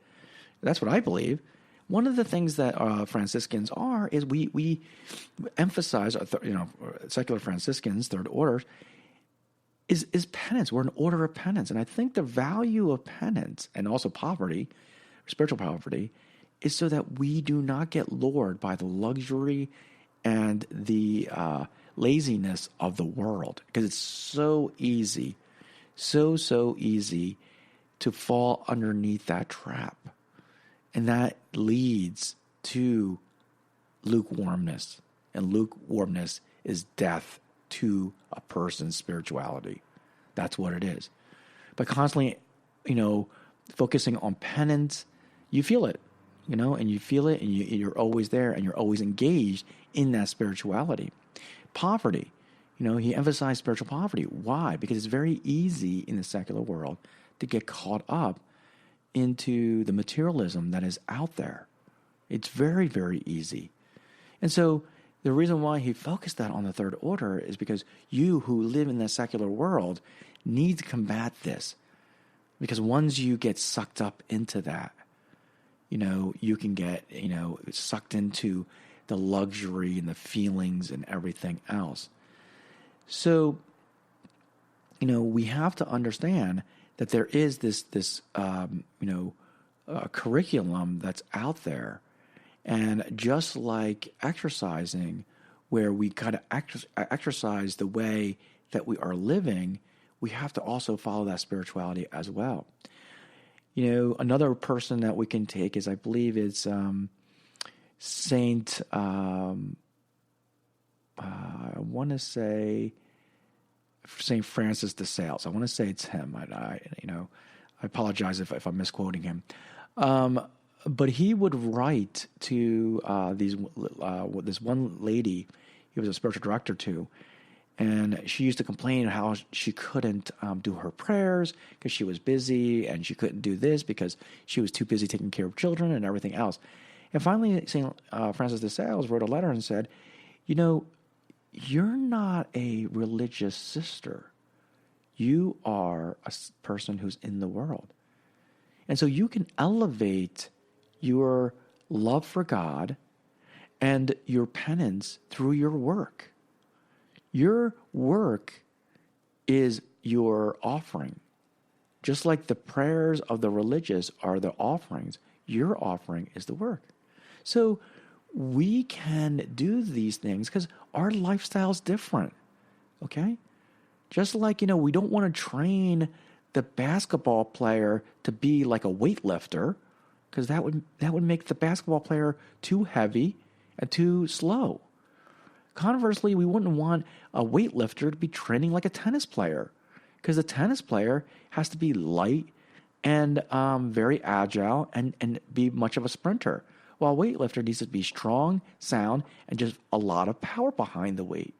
[SPEAKER 1] That's what I believe. One of the things that Franciscans are is we emphasize, secular Franciscans, Third Order, is penance. We're an order of penance. And I think the value of penance and also poverty, spiritual poverty, is so that we do not get lured by the luxury and the laziness of the world. Because it's so easy, so easy to fall underneath that trap. And that leads to lukewarmness. And lukewarmness is death to a person's spirituality. That's what it is. But constantly, focusing on penance, you feel it, and you feel it, and you're always there, and you're always engaged in that spirituality. Poverty, he emphasized spiritual poverty. Why? Because it's very easy in the secular world to get caught up into the materialism that is out there. It's very, very easy. And so the reason why he focused that on the Third Order is because you who live in the secular world need to combat this. Because once you get sucked up into that, you can get, sucked into the luxury and the feelings and everything else. So, we have to understand that there is this curriculum that's out there. And just like exercising, where we kind of exercise the way that we are living, we have to also follow that spirituality as well. Another person that we can take is, I believe it's Saint, I want to say Saint Francis de Sales. I want to say it's him. I apologize if I'm misquoting him. But he would write to this one lady he was a spiritual director to, and she used to complain how she couldn't do her prayers because she was busy, and she couldn't do this because she was too busy taking care of children and everything else. And finally, St. Francis de Sales wrote a letter and said, you're not a religious sister. You are a person who's in the world. And so you can elevate your love for God and your penance through your work. Your work is your offering. Just like the prayers of the religious are the offerings, your offering is the work. So we can do these things because our lifestyle is different, okay? Just like, we don't want to train the basketball player to be like a weightlifter, because that would make the basketball player too heavy and too slow. Conversely, we wouldn't want a weightlifter to be training like a tennis player, because the tennis player has to be light and very agile and be much of a sprinter, while a weightlifter needs to be strong, sound, and just a lot of power behind the weight.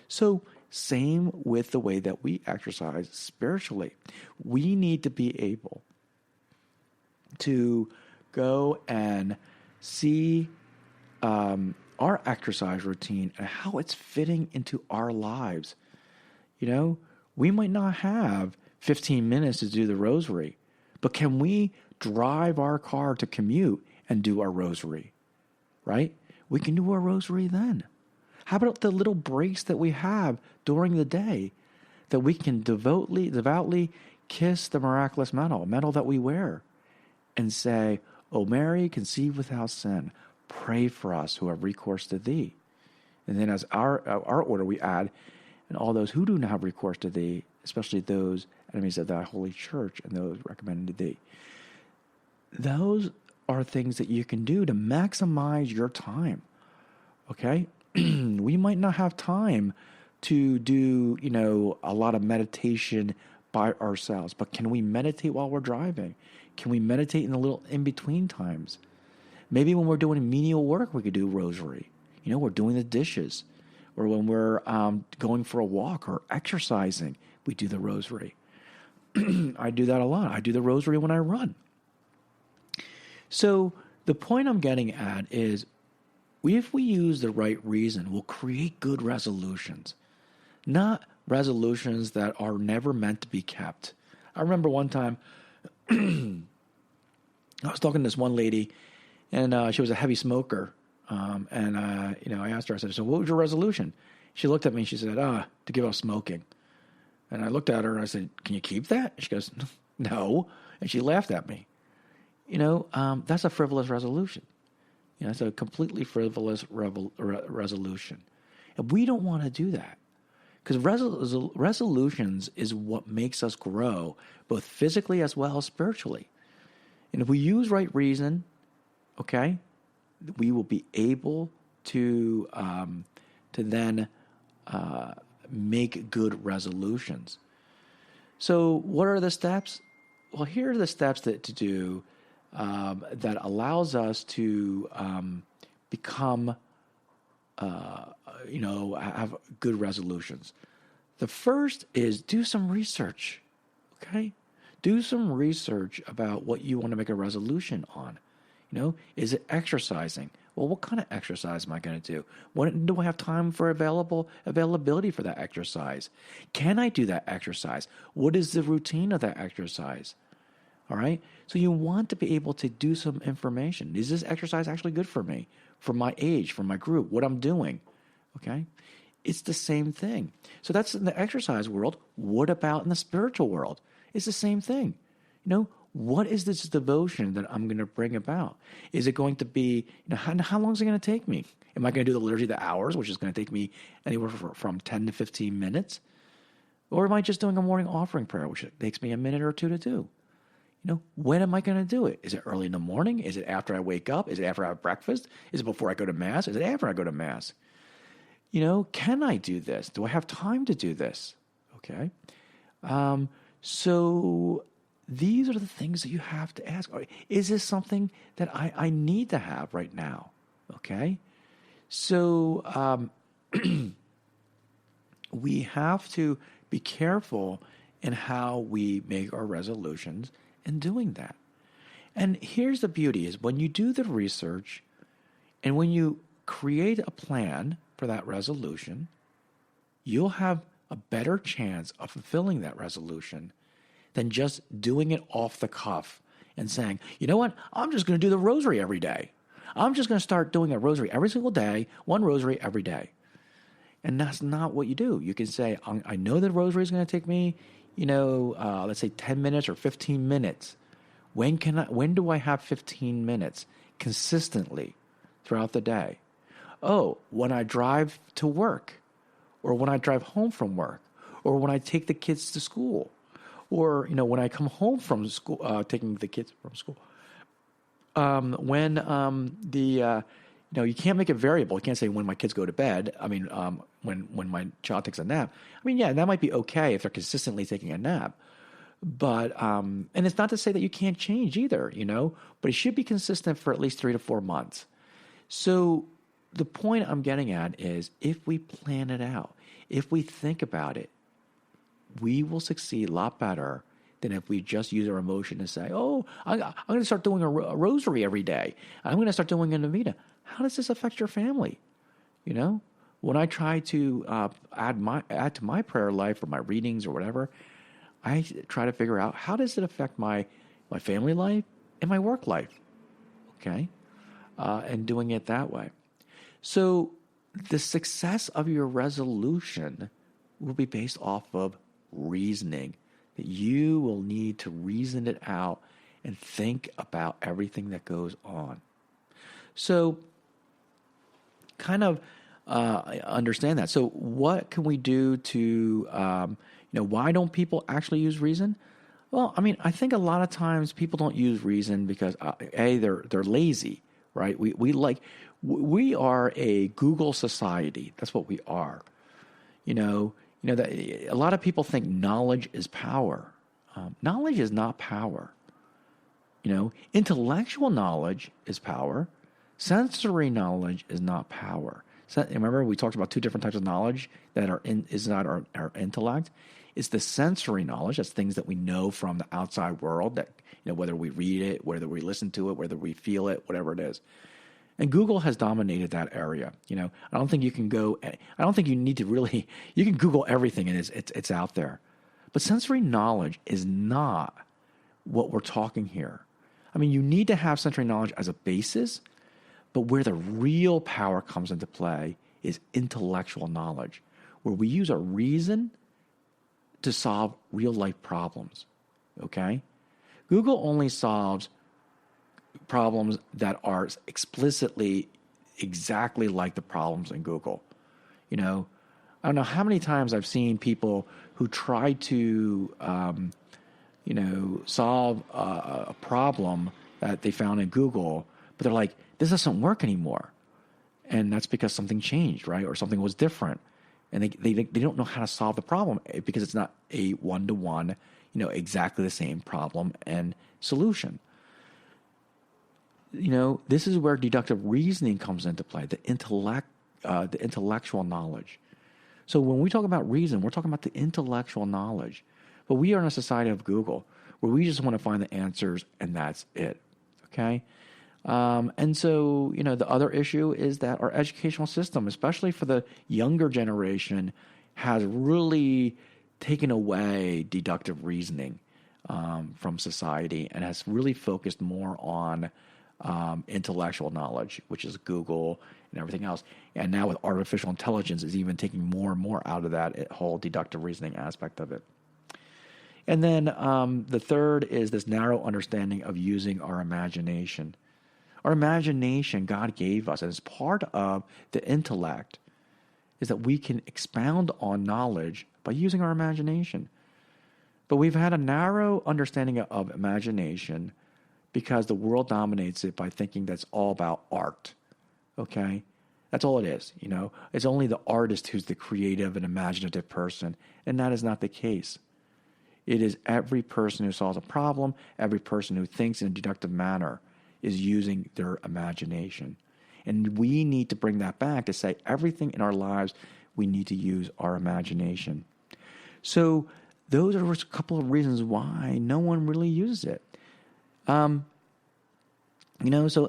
[SPEAKER 1] So same with the way that we exercise spiritually. We need to be able to go and see our exercise routine and how it's fitting into our lives. We might not have 15 minutes to do the rosary, but can we drive our car to commute and do our rosary, right? We can do our rosary then. How about the little breaks that we have during the day that we can devoutly kiss the miraculous medal that we wear, and say, "O Mary, conceived without sin, pray for us who have recourse to thee." And then as our order, we add, "And all those who do not have recourse to thee, especially those enemies of thy holy church and those recommended to thee." Those are things that you can do to maximize your time, okay? We might not have time to do, a lot of meditation by ourselves, but can we meditate while we're driving? Can we meditate in the little in-between times? Maybe when we're doing menial work, we could do rosary. We're doing the dishes. Or when we're going for a walk or exercising, we do the rosary. I do that a lot. I do the rosary when I run. So the point I'm getting at is, if we use the right reason, we'll create good resolutions, not resolutions that are never meant to be kept. I remember one time I was talking to this one lady, and she was a heavy smoker. And I asked her, I said, "So what was your resolution?" She looked at me and she said, "To give up smoking." And I looked at her and I said, "Can you keep that?" She goes, "No." And she laughed at me. That's a frivolous resolution. It's a completely frivolous resolution. And we don't want to do that, because resolutions is what makes us grow, both physically as well as spiritually. And if we use right reason, okay, we will be able to then make good resolutions. So what are the steps? Well, here are the steps to do that allows us to become, have good resolutions. The first is do some research, okay? Do some research about what you want to make a resolution on. Is it exercising? Well, what kind of exercise am I going to do? When do I have time for availability for that exercise? Can I do that exercise? What is the routine of that exercise? All right. So you want to be able to do some information. Is this exercise actually good for me, for my age, for my group, what I'm doing? Okay. It's the same thing. So that's in the exercise world. What about in the spiritual world? It's the same thing. What is this devotion that I'm going to bring about? Is it going to be, how long is it going to take me? Am I going to do the liturgy of the hours, which is going to take me anywhere from 10 to 15 minutes? Or am I just doing a morning offering prayer, which takes me a minute or two to do? When am I going to do it? Is it early in the morning? Is it after I wake up? Is it after I have breakfast? Is it before I go to Mass? Is it after I go to Mass? Can I do this? Do I have time to do this? Okay. So these are the things that you have to ask. Is this something that I need to have right now? Okay. So we have to be careful in how we make our resolutions in doing that. And here's the beauty is when you do the research and when you create a plan for that resolution, you'll have a better chance of fulfilling that resolution than just doing it off the cuff and saying, you know what, I'm just going to do the rosary every day. I'm just going to start doing a rosary every single day, one rosary every day. And that's not what you do. You can say, I know the rosary is going to take me, let's say 10 minutes or 15 minutes. When do I have 15 minutes consistently throughout the day? Oh, when I drive to work, or when I drive home from work, or when I take the kids to school, or when I come home from school, taking the kids from school. You can't make it variable. You can't say when my kids go to bed. I mean, when my child takes a nap. I mean, yeah, that might be okay if they're consistently taking a nap. But and it's not to say that you can't change either, but it should be consistent for at least 3 to 4 months. So the point I'm getting at is if we plan it out, if we think about it, we will succeed a lot better than if we just use our emotion to say, oh, I'm going to start doing a rosary every day. I'm going to start doing a novena. How does this affect your family? When I try to add to my prayer life or my readings or whatever, I try to figure out how does it affect my family life and my work life, okay? And doing it that way. So the success of your resolution will be based off of reasoning, that you will need to reason it out and think about everything that goes on. So kind of understand that. So what can we do to, why don't people actually use reason? Well, I mean, I think a lot of times people don't use reason because they're lazy, right? We are a Google society. That's what we are. That a lot of people think knowledge is power. Knowledge is not power. Intellectual knowledge is power. Sensory knowledge is not power. So, remember, we talked about two different types of knowledge that is not our intellect. It's the sensory knowledge. That's things that we know from the outside world. That whether we read it, whether we listen to it, whether we feel it, whatever it is. And Google has dominated that area. I don't think you can go. I don't think you need to really. You can Google everything, and it's out there. But sensory knowledge is not what we're talking here. I mean, you need to have sensory knowledge as a basis, but where the real power comes into play is intellectual knowledge, where we use our reason to solve real life problems. Okay, Google only solves problems that are explicitly exactly like the problems in Google. I don't know how many times I've seen people who try to, solve a problem that they found in Google, but they're like, this doesn't work anymore. And that's because something changed, right? Or something was different. And they don't know how to solve the problem because it's not a one-to-one, exactly the same problem and solution. This is where deductive reasoning comes into play, the intellectual knowledge. So when we talk about reason, we're talking about the intellectual knowledge. But we are in a society of Google where we just want to find the answers and that's it. Okay? And so, the other issue is that our educational system, especially for the younger generation, has really taken away deductive reasoning from society and has really focused more on intellectual knowledge, which is Google and everything else. And now with artificial intelligence is even taking more and more out of that whole deductive reasoning aspect of it. And then the third is this narrow understanding of using our imagination. Our imagination God gave us as part of the intellect is that we can expound on knowledge by using our imagination. But we've had a narrow understanding of imagination because the world dominates it by thinking that's all about art. Okay? That's all it is, you know. It's only the artist who's the creative and imaginative person, and that is not the case. It is every person who solves a problem, every person who thinks in a deductive manner is using their imagination. And we need to bring that back to say everything in our lives, we need to use our imagination. So those are a couple of reasons why no one really uses it. So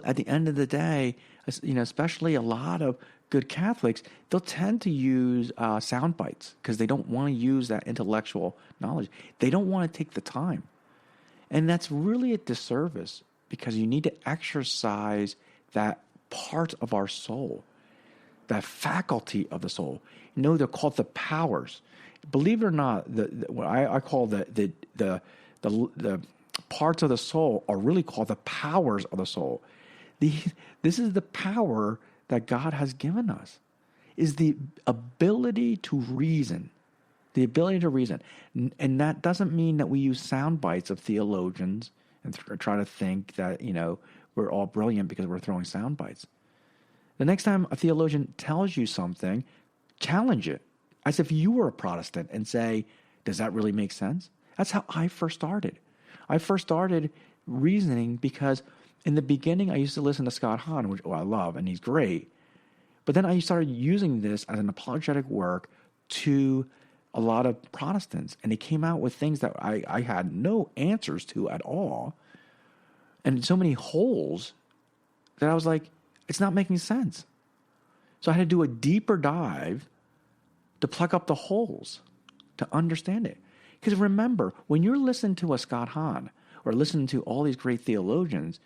[SPEAKER 1] at the end of the day, especially a lot of good Catholics, they'll tend to use sound bites because they don't want to use that intellectual knowledge. They don't want to take the time. And that's really a disservice because you need to exercise that part of our soul, that faculty of the soul. They're called the powers. Believe it or not, what I call the parts of the soul are really called the powers of the soul. This is the power that God has given us, is the ability to reason. The ability to reason. And that doesn't mean that we use sound bites of theologians and try to think that, we're all brilliant because we're throwing sound bites. The next time a theologian tells you something, challenge it as if you were a Protestant and say, does that really make sense? That's how I first started. I first started reasoning because in the beginning I used to listen to Scott Hahn, which I love, and he's great. But then I started using this as an apologetic work to a lot of Protestants, and they came out with things that I had no answers to at all, and so many holes that I was like, it's not making sense. So I had to do a deeper dive to plug up the holes, to understand it. Because remember, when you're listening to a Scott Hahn or listening to all these great theologians,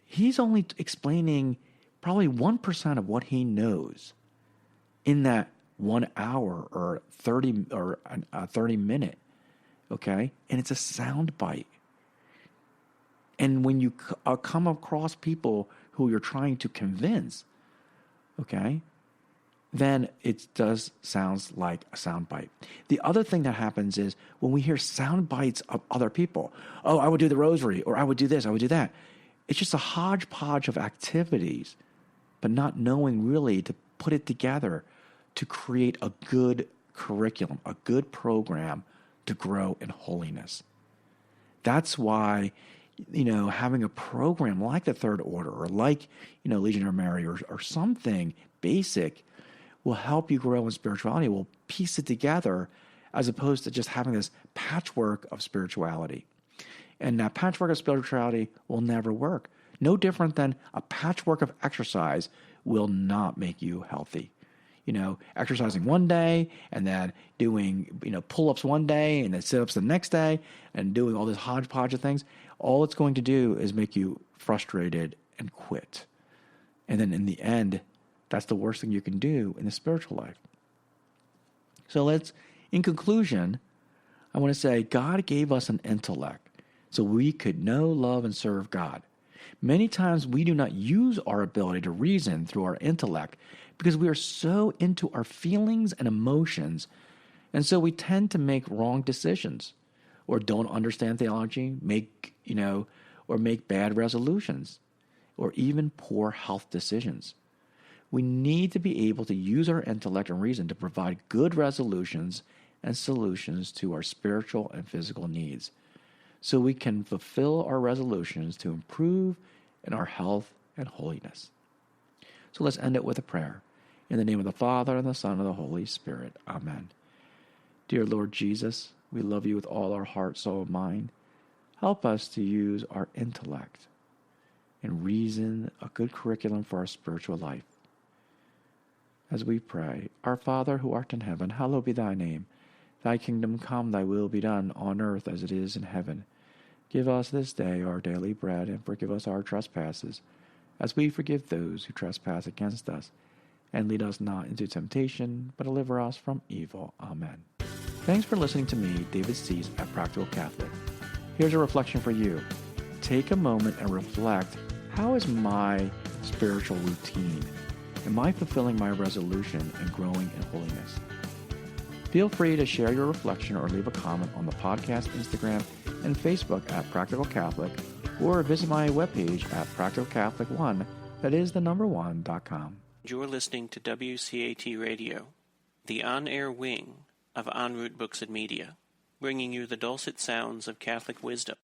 [SPEAKER 1] he's only explaining probably 1% of what he knows in that 1 hour or 30 minute, okay? And it's a sound bite. And when you come across people who you're trying to convince, okay, then it does sounds like a sound bite. The other thing that happens is when we hear sound bites of other people, oh, I would do the rosary, or I would do this, I would do that. It's just a hodgepodge of activities, but not knowing really to put it together to create a good curriculum, a good program to grow in holiness. That's why, having a program like the Third Order or like, Legionnaire Mary or something basic will help you grow in spirituality, will piece it together as opposed to just having this patchwork of spirituality. And that patchwork of spirituality will never work. No different than a patchwork of exercise will not make you healthy. Exercising one day and then doing, pull-ups one day and then sit-ups the next day and doing all this hodgepodge of things, all it's going to do is make you frustrated and quit. And then in the end, that's the worst thing you can do in the spiritual life. So in conclusion, I want to say God gave us an intellect so we could know, love, and serve God. Many times we do not use our ability to reason through our intellect because we are so into our feelings and emotions, and so we tend to make wrong decisions or don't understand theology, make bad resolutions or even poor health decisions. We need to be able to use our intellect and reason to provide good resolutions and solutions to our spiritual and physical needs, so we can fulfill our resolutions to improve in our health and holiness. So let's end it with a prayer. In the name of the Father, and the Son, and the Holy Spirit. Amen. Dear Lord Jesus, we love you with all our heart, soul, and mind. Help us to use our intellect and reason a good curriculum for our spiritual life. As we pray, Our Father who art in heaven, hallowed be thy name. Thy kingdom come, thy will be done on earth as it is in heaven. Give us this day our daily bread, and forgive us our trespasses, as we forgive those who trespass against us. And lead us not into temptation, but deliver us from evil. Amen. Thanks for listening to me, David Suess, at Practical Catholic. Here's a reflection for you. Take a moment and reflect, how is my spiritual routine? Am I fulfilling my resolution and growing in holiness? Feel free to share your reflection or leave a comment on the podcast Instagram and Facebook at Practical Catholic, or visit my webpage at practicalcatholic1, that is the number 1.com.
[SPEAKER 3] You're listening to WCAT Radio, the on-air wing of En Route Books and Media, bringing you the dulcet sounds of Catholic wisdom